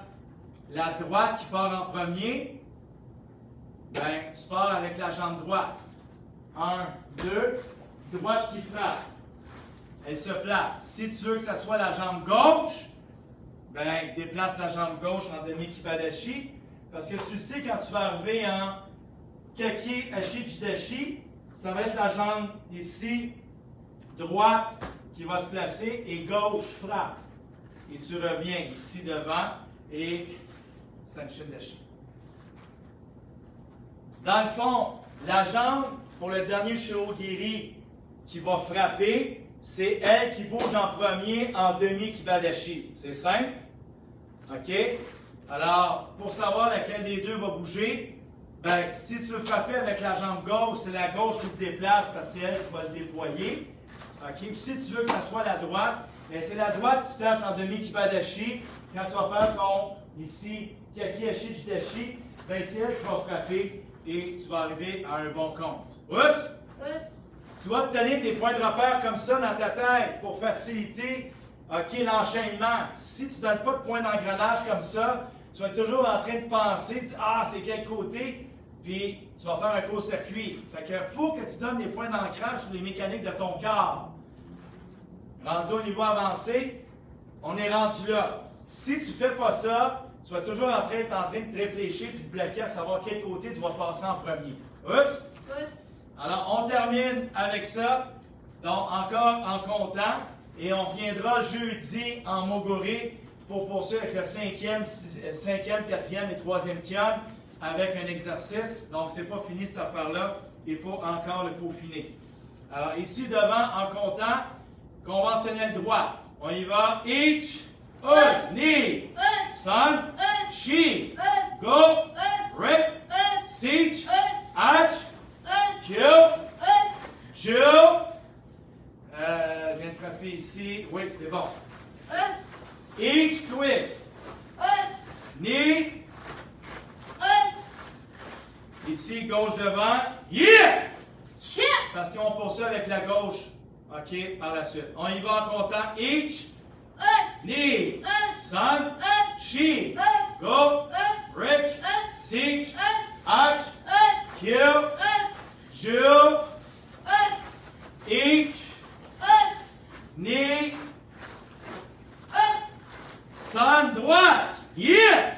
la droite qui part en premier, ben, tu pars avec la jambe droite. 1, 2, droite qui frappe. Elle se place. Si tu veux que ce soit la jambe gauche, ben, déplace la jambe gauche en demi-kibadashi. Parce que tu sais, quand tu vas arriver en kaki, ashi, jidashi, ça va être la jambe ici, droite, qui va se placer et gauche frappe. Et tu reviens ici devant et sanshin dashi. Dans le fond, la jambe, pour le dernier shirogiri qui va frapper, c'est elle qui bouge en premier en demi-kibadashi. C'est simple. OK? Alors, pour savoir laquelle des deux va bouger, ben, si tu veux frapper avec la jambe gauche, c'est la gauche qui se déplace parce que c'est elle qui va se déployer. OK? Puis si tu veux que ça soit la droite, ben, c'est la droite qui se place en demi-kibadashi. Quand tu vas faire ton, ici, kaki, ashi, jidashi, ben, c'est elle qui va frapper et tu vas arriver à un bon compte. Ous? Tu vas obtenir des points de repère comme ça dans ta tête pour faciliter l'enchaînement. Si tu ne donnes pas de points d'engrenage comme ça, tu vas être toujours en train de penser, c'est quel côté, puis tu vas faire un court-circuit. Fait que faut que tu donnes des points d'ancrage sur les mécaniques de ton corps. Rendu au niveau avancé, on est rendu là. Si tu ne fais pas ça, tu vas toujours en train de te réfléchir et de bloquer à savoir quel côté tu vas passer en premier. Ous? Alors, on termine avec ça. Donc, encore en comptant. Et on viendra jeudi en Moguri pour poursuivre avec le 5e, 4e et 3e kion avec un exercice. Donc, c'est pas fini cette affaire-là. Il faut encore le peaufiner. Alors, ici devant, en comptant, conventionnelle droite. On y va. Each, us, knee, sun, she, go, rip, siege, hatch, kill, Jill. Je viens de frapper ici. Oui, c'est bon. Each twist. Knee. Ici, gauche devant. Yeah! Parce qu'on poursuit avec la gauche. OK, par la suite. On y va en comptant. Each. Knee. Sun. She. Go. Rick. Siege. Hatch. Kill. Jill. Each. Knee. Sun. Droite. Yeah!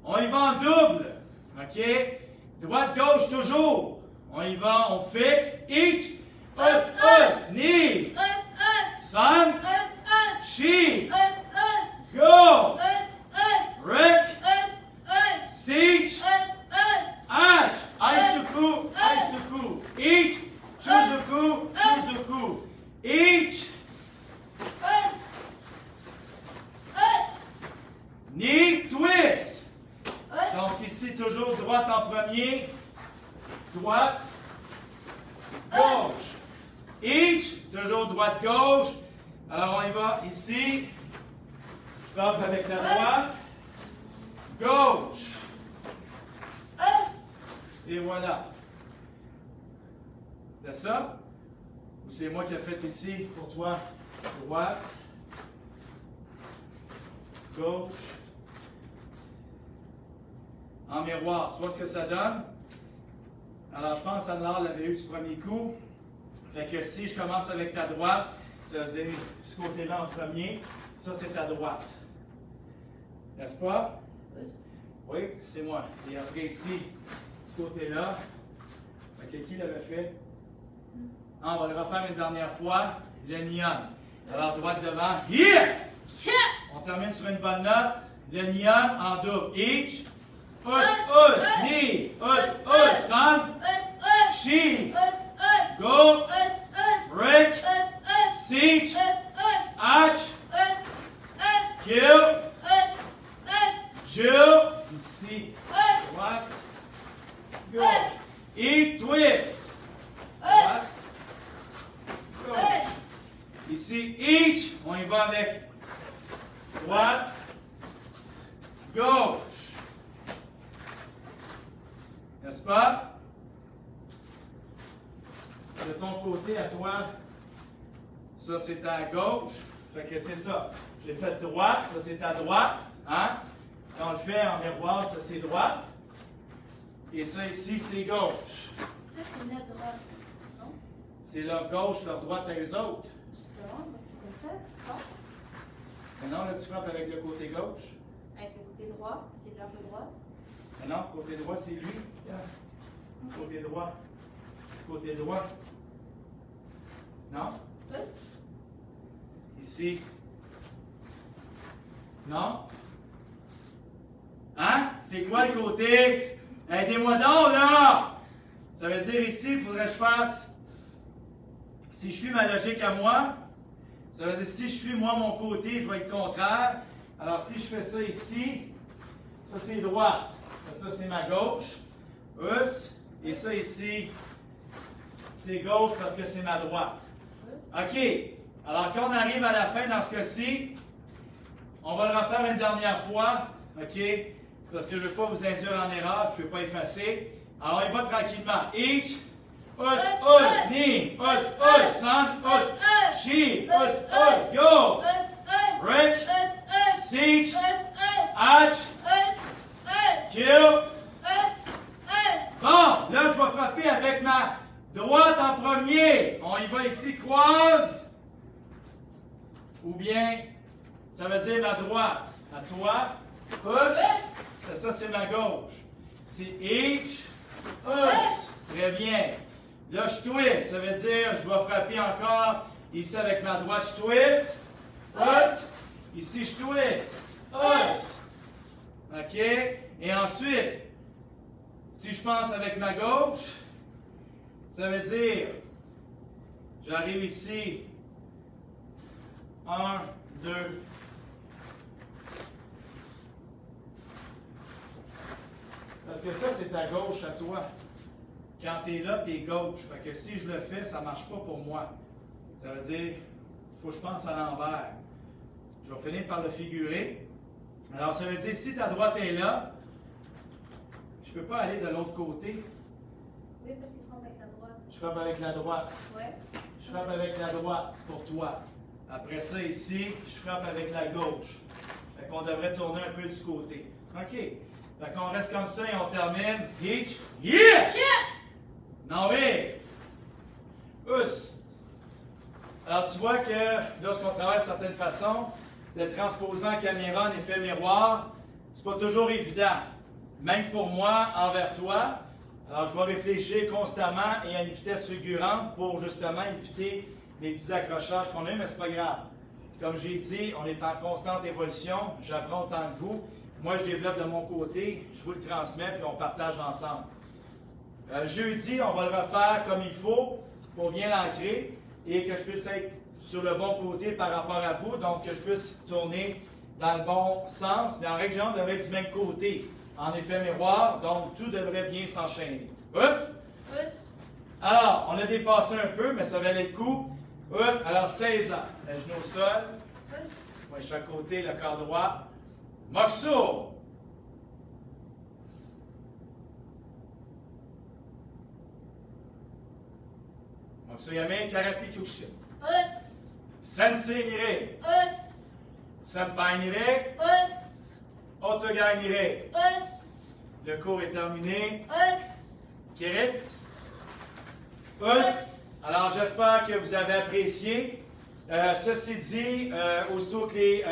On y va en double. OK? Droite, gauche, toujours. On y va, on fixe. Each. Knee. Sun. She. Go. Rick. Siege. Hatch. Aisuku. Aisuku. Each. Shuzuku. Shuzuku. Each. Knee. Twist. Donc ici, toujours droite en premier. Droite. Gauche. Each. Toujours droite, gauche. Alors on y va ici. Je frappe avec la droite. Gauche. Et voilà. C'était ça? Ou c'est moi qui ai fait ici pour toi? Droite. Gauche. En miroir. Tu vois ce que ça donne? Alors, je pense que Anne-Laure l'avait eu du premier coup. Fait que si je commence avec ta droite, ça veut dire ce côté-là en premier. Ça, c'est ta droite. N'est-ce pas? Pouce. Oui, c'est moi. Et après ici, ce côté-là. Fait que qui l'avait fait? Ah, on va le refaire une dernière fois. Le neon. Alors, droite devant. Yeah! On termine sur une bonne note. Le neon en double. Each. Us, knee. Us, son. She. Go. Rick. Siege. Arch. Kill. Jill. Ici. Droite. Gauche. Et twist. Droite. Gauche. Ici, each. On y va avec droite. Gauche. N'est-ce pas? De ton côté à toi, ça c'est à gauche. Fait que c'est ça. J'ai fait droite, ça c'est à droite. Hein? Quand on le fait en miroir, ça c'est droite. Et ça ici, c'est gauche. Ça, c'est notre droite. Non? C'est leur gauche, leur droite à eux autres. Justement, c'est comme ça. Bon. Maintenant, là, tu frappes avec le côté gauche. Avec le côté droit, c'est leur droite. Maintenant, côté droit, c'est lui. Côté droit. Côté droit. Non? Pouce. Ici. Non? Hein? C'est quoi le côté? Aidez-moi donc, là! Ça veut dire ici, il faudrait que je fasse. Si je suis ma logique à moi, ça veut dire si je suis moi mon côté, je vais être contraire. Alors si je fais ça ici, ça c'est droite. Ça c'est ma gauche. Us. Et ça ici, c'est gauche parce que c'est ma droite. Pouce. OK. Alors, quand on arrive à la fin, dans ce cas-ci, on va le refaire une dernière fois. OK? Parce que je ne veux pas vous induire en erreur, je ne peux pas effacer. Alors, on y va tranquillement. Each, us, knee, son, she, go, Rick, siege, hatch, kill. Bon, là, je vais frapper avec ma droite en premier. On y va ici, croise. Ou bien, ça veut dire ma droite. À toi, us. Ça, c'est ma gauche. C'est each, us. Très bien. Là, je twist. Ça veut dire, je dois frapper encore. Ici, avec ma droite, je twist. Us. Ici, je twist. Us. OK? Et ensuite, si je pense avec ma gauche, ça veut dire, j'arrive ici, 1, 2. Parce que ça, c'est ta gauche à toi. Quand tu es là, tu es gauche. Fait que si je le fais, ça ne marche pas pour moi. Ça veut dire, il faut que je pense à l'envers. Je vais finir par le figurer. Alors, ça veut dire, si ta droite est là, je ne peux pas aller de l'autre côté. Oui, parce qu'ils se frappent avec la droite. Je frappe avec la droite. Ouais. Je frappe avec la droite pour toi. Après ça, ici, je frappe avec la gauche. Fait qu'on devrait tourner un peu du côté. OK. Fait qu'on reste comme ça et on termine. Each. Yeah! Non, oui! Us! Alors, tu vois que lorsqu'on travaille de certaines façons, de transposant caméra en effet miroir, c'est pas toujours évident. Même pour moi, envers toi. Alors, je dois réfléchir constamment et à une vitesse fulgurante pour justement éviter les petits accrochages qu'on a eu, mais c'est pas grave. Comme j'ai dit, on est en constante évolution. J'apprends autant que vous. Moi, je développe de mon côté, je vous le transmets, puis on partage ensemble. Jeudi, on va le refaire comme il faut pour bien l'ancrer et que je puisse être sur le bon côté par rapport à vous, donc que je puisse tourner dans le bon sens. Mais en règle générale, on devrait être du même côté. En effet miroir, donc tout devrait bien s'enchaîner. Us? Alors, on a dépassé un peu, mais ça valait le coup. Us, alors 16 ans. Les genoux au sol. Ouais, chaque côté, le corps droit. Moxo. Donc, Suyame Karate Kyushin. Us. Sensei Nire. Us. Senpai Nire. Us. Otogai Nire. Us. Le cours est terminé. Us. Kiritz. Us. Alors, j'espère que vous avez apprécié. Ceci dit, aussitôt que les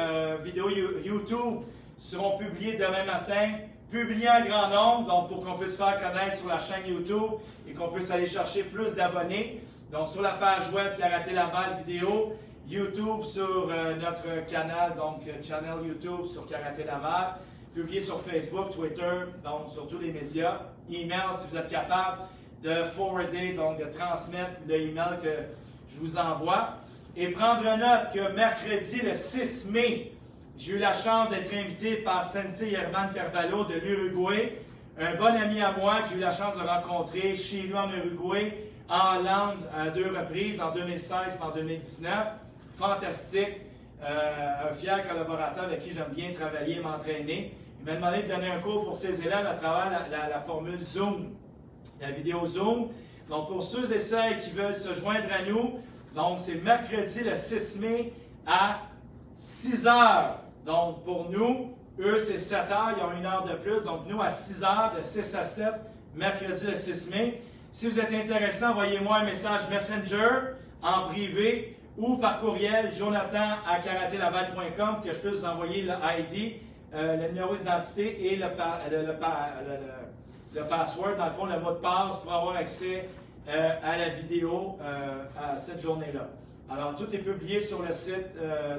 vidéos YouTube seront publiées demain matin, publiées en grand nombre, donc pour qu'on puisse faire connaître sur la chaîne YouTube et qu'on puisse aller chercher plus d'abonnés. Donc, sur la page web Karaté Laval vidéo, YouTube sur notre canal, donc channel YouTube sur Karaté Laval, publié sur Facebook, Twitter, donc sur tous les médias. Email si vous êtes capable de forwarder, donc de transmettre le email que je vous envoie. Et prendre note que mercredi, le 6 mai, j'ai eu la chance d'être invité par Sensei Herman Carvalho de l'Uruguay, un bon ami à moi que j'ai eu la chance de rencontrer chez lui en Uruguay, en Hollande à 2 reprises, en 2016 et en 2019. Fantastique, un fier collaborateur avec qui j'aime bien travailler et m'entraîner. Il m'a demandé de donner un cours pour ses élèves à travers la formule Zoom, la vidéo Zoom. Donc pour ceux et celles qui veulent se joindre à nous, donc c'est mercredi le 6 mai à 6 heures. Donc pour nous, eux c'est 7 heures, ils ont 1 heure de plus. Donc nous à 6 heures, de 6 à 7, mercredi le 6 mai. Si vous êtes intéressé, envoyez-moi un message Messenger en privé ou par courriel jonathan@karatelaval.com pour que je puisse vous envoyer le ID, le numéro d'identité et le password, dans le fond le mot de passe pour avoir accès à la vidéo à cette journée-là. Alors, tout est publié sur le site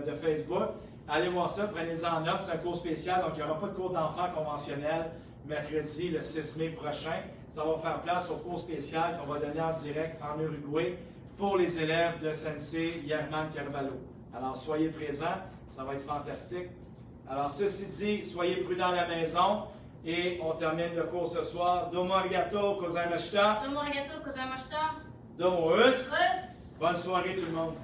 de Facebook. Allez voir ça, prenez-en note, c'est un cours spécial, donc il n'y aura pas de cours d'enfants conventionnel mercredi, le 6 mai prochain. Ça va faire place au cours spécial qu'on va donner en direct en Uruguay pour les élèves de Sensei Herman Carvalho. Alors, soyez présents, ça va être fantastique. Alors, ceci dit, soyez prudents à la maison. Et on termine le cours ce soir. Domo arigato gozaimashita. Domo arigato gozaimashita. Domo us. Us. Bonne soirée tout le monde.